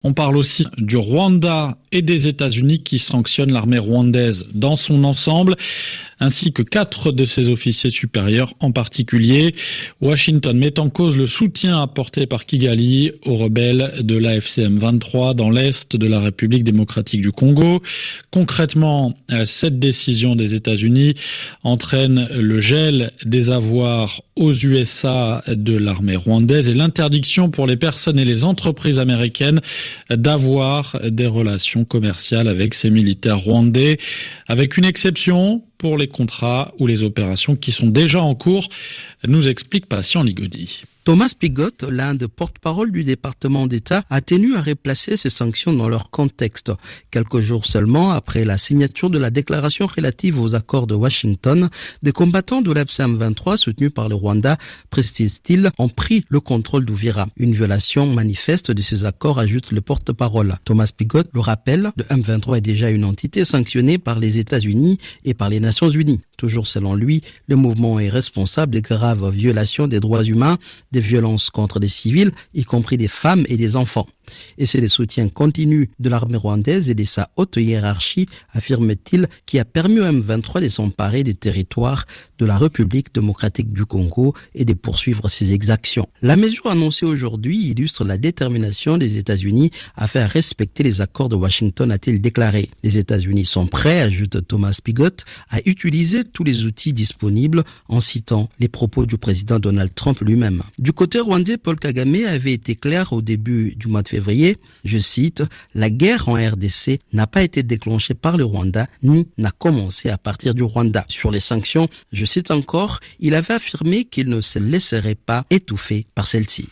On parle aussi du Rwanda et des États-Unis qui sanctionnent l'armée rwandaise dans son ensemble, ainsi que 4 de ses officiers supérieurs en particulier. Washington met en cause le soutien apporté par Kigali aux rebelles de l'AFC M23 dans l'est de la République démocratique du Congo. Concrètement, cette décision des États-Unis entraîne le gel des avoirs aux USA de l'armée rwandaise et l'interdiction pour les personnes et les entreprises américaines d'avoir des relations commerciales avec ces militaires rwandais, avec une exception pour les contrats ou les opérations qui sont déjà en cours, nous explique Patient Ligodi. Thomas Piggott, l'un des porte-parole du département d'État, a tenu à replacer ces sanctions dans leur contexte. Quelques jours seulement après la signature de la déclaration relative aux accords de Washington, des combattants de l'AFC M23 soutenus par le Rwanda, précise-t-il, ont pris le contrôle d'Uvira. Une violation manifeste de ces accords, ajoute le porte-parole. Thomas Piggott le rappelle, le M23 est déjà une entité sanctionnée par les États-Unis et par les Nations Unies. Toujours selon lui, le mouvement est responsable de graves violations des droits humains, des violences contre des civils, y compris des femmes et des enfants. Et c'est le soutien continu de l'armée rwandaise et de sa haute hiérarchie, affirme-t-il, qui a permis au M23 de s'emparer des territoires de la République démocratique du Congo et de poursuivre ses exactions. La mesure annoncée aujourd'hui illustre la détermination des États-Unis à faire respecter les accords de Washington, a-t-il déclaré. Les États-Unis sont prêts, ajoute Thomas Piggott, à utiliser tous les outils disponibles en citant les propos du président Donald Trump lui-même. Du côté rwandais, Paul Kagame avait été clair au début du mois de février, je cite, « La guerre en RDC n'a pas été déclenchée par le Rwanda ni n'a commencé à partir du Rwanda. » Sur les sanctions, je cite encore, il avait affirmé qu'il ne se laisserait pas étouffer par celles-ci.